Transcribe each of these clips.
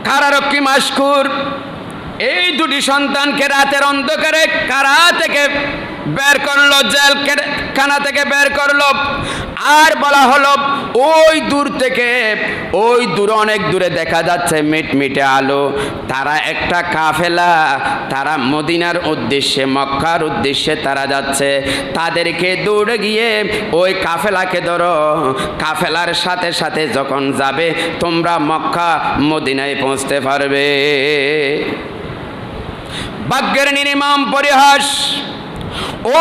কারারক্ষী মাশকুর এই দুটি সন্তানকে রাতের অন্ধকারে কারা থেকে বের করলো, জেলখানা থেকে বের করলো। আর বলা হলো ওই দূর থেকে, ওই দূরে অনেক দূরে দেখা যাচ্ছে মিটমিটে আলো, তারা একটা কাফেলা, তারা মদিনার উদ্দেশ্যে, মক্কার উদ্দেশ্যে তারা যাচ্ছে। তাদেরকে দৌড়ে গিয়ে ওই কাফেলাকে ধরো, কাফেলার সাথে সাথে যখন যাবে তোমরা মক্কা মদিনায় পৌঁছতে পারবে। ভাগ্যের নির্মম পরিহাস,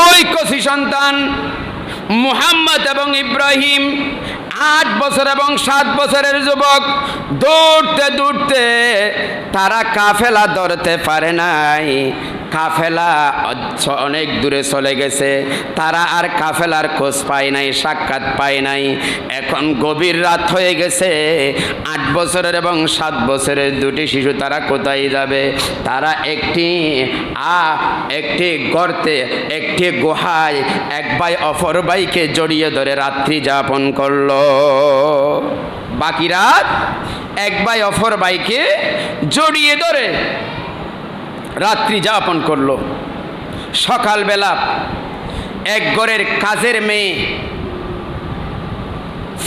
ওই কচি সন্তান মুহাম্মদ এবং ইব্রাহিম 8 বছর এবং 7 বছরের যুবক দৌড়তে দৌড়তে তারা কাফেলা ধরতে পারে নাই। কাফেলা অনেক দূরে চলে গেছে, তারা আর কাফেলার খোঁজ পায় নাই, সাক্ষাৎ পায় নাই। এখন গভীর রাত হয়ে গেছে, 8 বছরের এবং 7 বছরের দুটি শিশু তারা কোথায় যাবে? তারা একটি গর্তে, একটি গুহায় এক ভাই অপর ভাইকে জড়িয়ে ধরে রাত্রি যাপন করলো। বাকি রাত এক ভাই অপর ভাইকে জড়িয়ে ধরে রাত্রি যাপন করলো। সকালবেলা এক ঘরের কাজের মেয়ে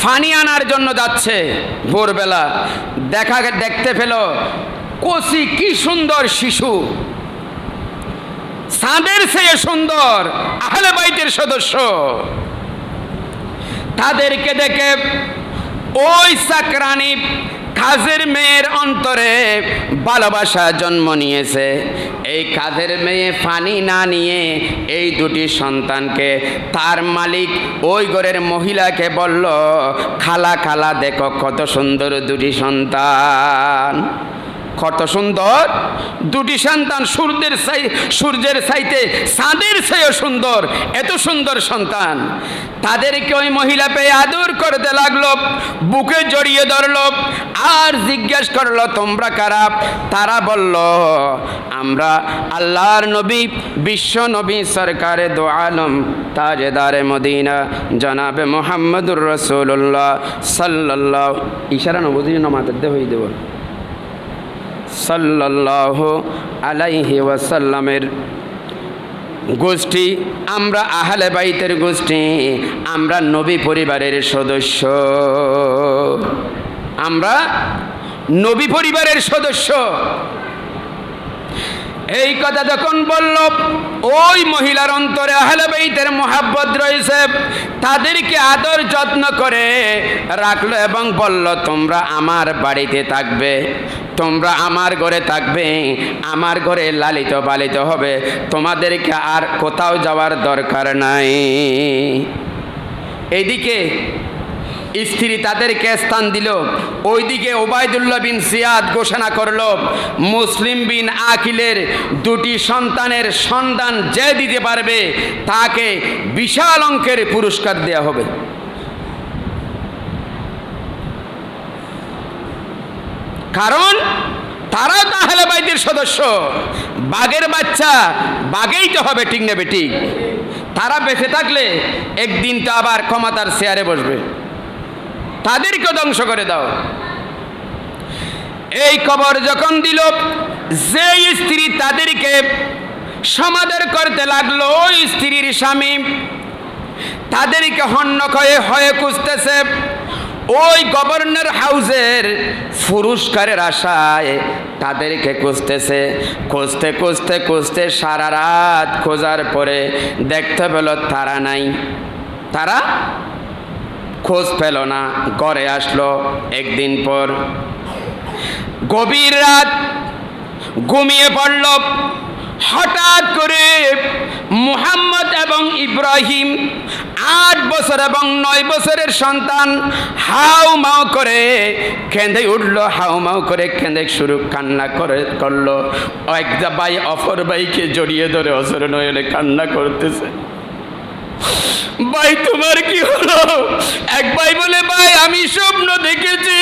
পানি আনার জন্য যাচ্ছে। ভোরবেলা দেখতে পেল কচি কি সুন্দর শিশু, চাঁদের চেয়ে সুন্দর, আহলে বাইতের সদস্য। তাদেরকে দেখে ওই চাকরানি কাজের মেয়ের অন্তরে ভালোবাসা জন্ম নিয়েছে। এই কাজের মেয়ে পানি না নিয়ে এই দুটি সন্তানকে তার মালিক ওই ঘরের মহিলাকে বলল, খালা খালা দেখো কত সুন্দর দুটি সন্তান, কত সুন্দর দুটি সন্তান, সূর্যের চাইতে চাঁদের চেয়েও সুন্দর, এত সুন্দর সন্তান। তাদেরকে ওই মহিলা পেয়ে আদর করতে লাগলো, বুকে জড়িয়ে ধরলো আর জিজ্ঞেস করলো তোমরা কারা? তারা বলল আমরা আল্লাহর নবী, বিশ্ব নবী, সরকারে দো আলম, তাজেদারে মদিনা, জনাবে মুহাম্মদুর রাসূলুল্লাহ সাল্লাল্লাহু, ইশারা নবুজি নামাতে হয়ে দেব, সাল্লাল্লাহু আলাইহি ওয়াসাল্লামের গোষ্ঠী। আমরা আহলে বাইতের গোষ্ঠী, আমরা নবী পরিবারের সদস্য, আমরা নবী পরিবারের সদস্য। এই কথা যখন বলল, ওই মহিলার অন্তরে আহলে বাইতের মুহাব্বত রয়েছে, তাদেরকে আদর যত্ন করে রাখলো এবং বলল তোমরা আমার বাড়িতে থাকবে, তোমরা আমার ঘরে থাকবে, আমার ঘরে লালিত পালিত হবে, তোমাদেরকে আর কোথাও যাওয়ার দরকার নাই। এইদিকে স্ত্রী তাদেরকে স্থান দিল, ওইদিকে ওবায়দুল্লাহ বিন জিয়াদ ঘোষণা করল মুসলিম বিন আকিলের দুটি সন্তানের সন্তান যে দিতে পারবে তাকে বিশাল অঙ্কের পুরস্কার দেওয়া হবে। কারণ তারাও তো আহলে বাইতের সদস্য, বাঘের বাচ্চা বাঘেই তো হবে, ঠিক নেবে ঠিক। তারা বেঁচে থাকলে একদিন তো আবার ক্ষমতার চেয়ারে বসবে, তাদেরকে ধ্বংস করে দাও। এই খবর যখন দিল, যে স্ত্রী তাদেরকে সমাদর করতে লাগলো, ওই স্ত্রীর স্বামী তাদেরকে হন্য হয়ে খুঁজতেছে ওই গভর্নর হাউসের পুরস্কারের আশায়, তাদেরকে খুঁজতেছে। খুঁজতে খুঁজতে খুঁজতে সারা রাত খোঁজার পরে দেখতে পেল তারা নাই, তারা খোঁজ পেল না। ঘরে আসলো একদিন পর, গভীর রাত ঘুমিয়ে পড়ল। হঠাৎ করে মুহাম্মদ এবং ইব্রাহিম 8 বছর এবং 9 বছরের সন্তান হাউ মাউ করে কেঁদে উঠল, হাউ মাউ করে কেঁদে কান্না করলো। এক ভাই অপর ভাইকে জড়িয়ে ধরে অসর নয়নে কান্না করতেছে, ভাই তোমার কি হলো? এক ভাই বলে, ভাই আমি স্বপ্ন দেখেছি,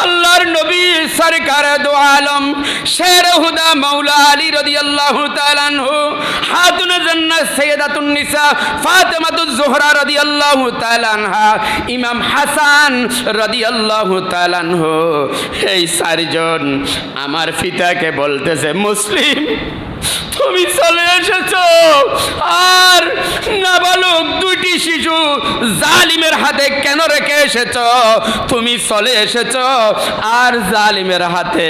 আল্লাহর নবী সরকার দু আলম শের হুদা মাওলা আলী রাদিয়াল্লাহু তাআলা আনহু, খাতুনে জান্নাত সাইয়্যিদাতুন নিসা ফাতেমাতুজ জোহরা রাদিয়াল্লাহু তাআলা আনহা, ইমাম হাসান রাদিয়াল্লাহু তাআলা আনহু, এই চারজন আমার পিতাকে বলতেছে, মুসলিম তুমি চলে এসেছো, আর নাবালক দুটি শিশু জালিমের হাতে কেন রেখে এসেছো? তুমি চলে এসেছো আর জালিমের হাতে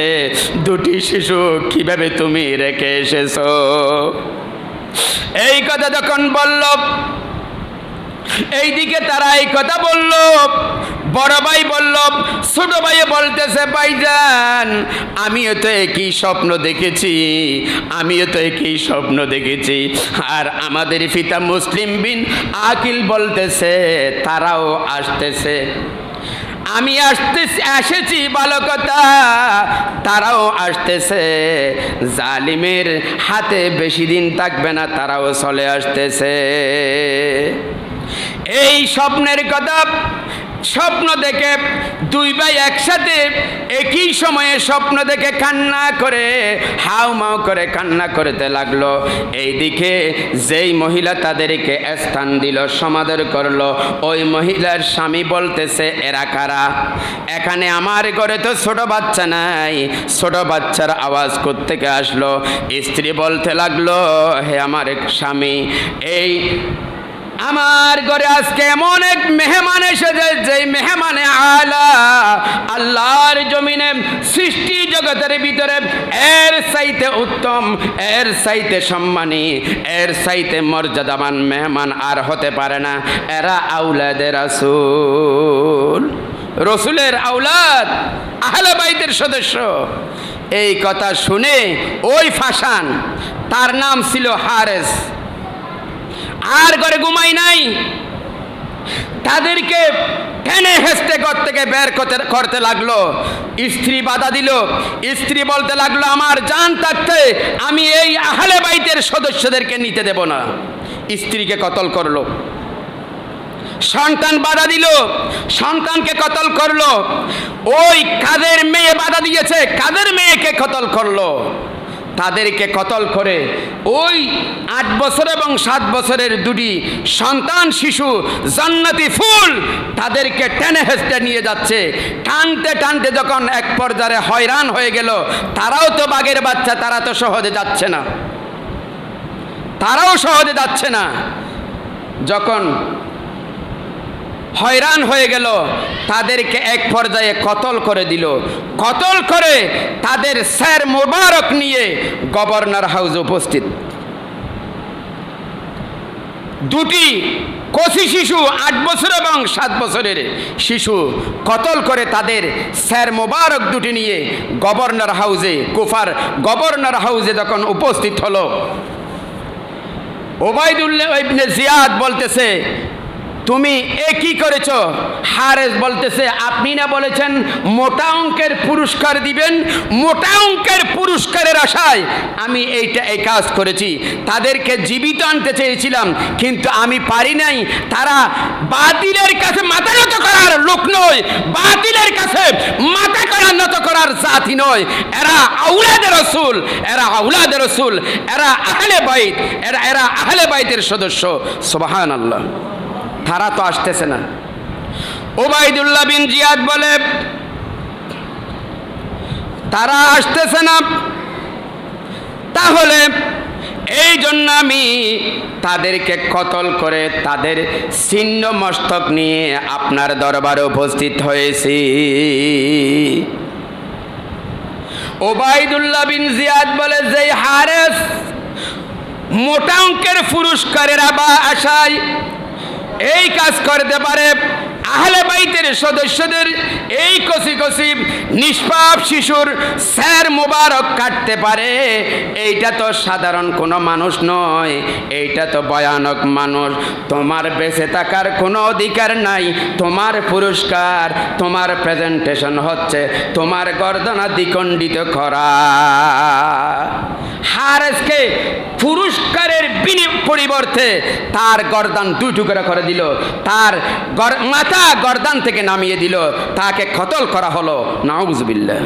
দুটি শিশু কিভাবে তুমি রেখে এসেছো? এই কথা যখন বলল, এইদিকে তারা এই কথা বলল, বড় ভাই বলল, ছোট ভাই বলতেছে, ভাইজান আমিও তো একই স্বপ্ন দেখেছি, আমিও তো একই স্বপ্ন দেখেছি। আর আমাদের পিতা মুসলিম বিন আকিল বলতেছে তারাও আসতেছে, আমি এসেছি ভালো কথা, তারাও আসতেছে, জালিমের হাতে বেশি দিন থাকবে না, তারাও চলে আসতেছে। এই স্বপ্নের কথা স্বপ্ন দেখে দুই ভাই একসাথে একই সময়ে স্বপ্ন দেখে কান্না করে হাউমাউ করে কান্না করতে লাগলো। এইদিকে যেই মহিলা তাদেরকে স্থান দিল, সমাদর করলো, ওই মহিলার স্বামী বলতেছে, এরা কারা? এখানে আমার ঘরে তো ছোট বাচ্চা নাই, ছোট বাচ্চার আওয়াজ কোত্থেকে আসলো? স্ত্রী বলতে লাগলো, হে আমার স্বামী, এই আমার ঘরে আজকে এমন এক মেহমান এসেছে, যে মেহমানে আলা, আল্লাহর জমিনে সৃষ্টি জগতের ভিতরে এর চাইতে উত্তম, এর চাইতে সম্মানী, এর চাইতে মর্যাদাবান মেহমান আর হতে পারে না। এরা আউলাদে রাসূল, রসুলের আউলাদ, আহলে বাইতের সদস্য। এই কথা শুনে ওই ফাসান, তার নাম ছিল হারেস, আর ঘরে ঘুমাই নাই, তাদেরকে টেনে হেসতে ঘর থেকে বের করতে লাগলো। স্ত্রী বাধা দিল, স্ত্রী বলতে লাগলো, আমার জান থাকতে আমি এই আহলে বাইতের সদস্যদেরকে নিতে দেব না। স্ত্রীকে কতল করলো। সন্তান বাধা দিল, সন্তানকে কতল করলো। ওই কাদের মেয়ে বাধা দিয়েছে, কাদের মেয়েকে কতল করলো। তাদেরকে কতল করে ওই 8 বছর এবং 7 বছরের দুটি সন্তান শিশু জান্নাতি ফুল, তাদেরকে টেনে হেসতে নিয়ে যাচ্ছে। টানতে টানতে যখন এক পর্যায়ে হয়রান হয়ে গেল, তারাও তো বাঘের বাচ্চা, তারা তো সহজে যাচ্ছে না, তারাও সহজে যাচ্ছে না। যখন হয়রান হয়ে গেল, তাদেরকে এক পর্যায়ে কতল করে দিল। কতল করে তাদের স্যার মোবারক নিয়ে গভর্নর হাউসে উপস্থিত। দুটি কচি শিশু, 8 বছর এবং 7 বছরের শিশু, কতল করে তাদের স্যার মোবারক দুটি নিয়ে গভর্নর হাউসে, কুফার গভর্নর হাউসে যখন উপস্থিত হলো, ওবায়দুল্লাহ ইবনে জিয়াদ বলতেছে, তুমি এ কি করেছ? হারেস বলতেছে, আপনি না বলেছেন মোটা অঙ্কের পুরস্কার দিবেন, মোটা অঙ্কের পুরস্কারের আশায় আমি এই কাজ করেছি। তাদেরকে জীবিত আনতে চেয়েছিলাম, কিন্তু আমি পারি নাই। তারা বাতিলের কাছে মাথা নত করার লোক নয়, বাতিলের কাছে মাথা নত করার জাতি নয়। এরা আউলাদে রাসূল, এরা আউলাদে রাসূল, এরা আহলে বাইত, এরা আহলে বাইতের সদস্য। সুবহানাল্লাহ। তারা তো আসতেছে না। ওবায়দুল্লাহ বিন জিয়াদ বলে, তারা আসতেছে না, তাহলে এই জন্য আমি তাদেরকে কতল করে তাদের ছিন্ন মস্তক নিয়ে আপনার দরবারে উপস্থিত হয়েছি। ওবায়দুল্লাহ বিন জিয়াদ বলে, যে হারেস মোটা অঙ্কের পুরস্কারের আশায় এই কাজ করতে পারে, আহলে বাইতের সদস্যদের এই কচি কচি নিষ্পাপ শিশুর স্যার মোবারক কাটতে পারে, এইটা তো সাধারণ কোনো মানুষ নয়, এইটা তো ভয়ানক মানুষ। তোমার বেঁচে থাকার কোনো অধিকার নাই। তোমার পুরস্কার, তোমার প্রেজেন্টেশন হচ্ছে তোমার গর্দনা দ্বিখণ্ডিত করা। হারেসকে পুরস্কারের পরিবর্তে তার গর্দান 2 টুকরা করে দিল, তার মাথা গর্দান থেকে নামিয়ে দিল, তাকে কতল করা হলো। নাউজুবিল্লাহ।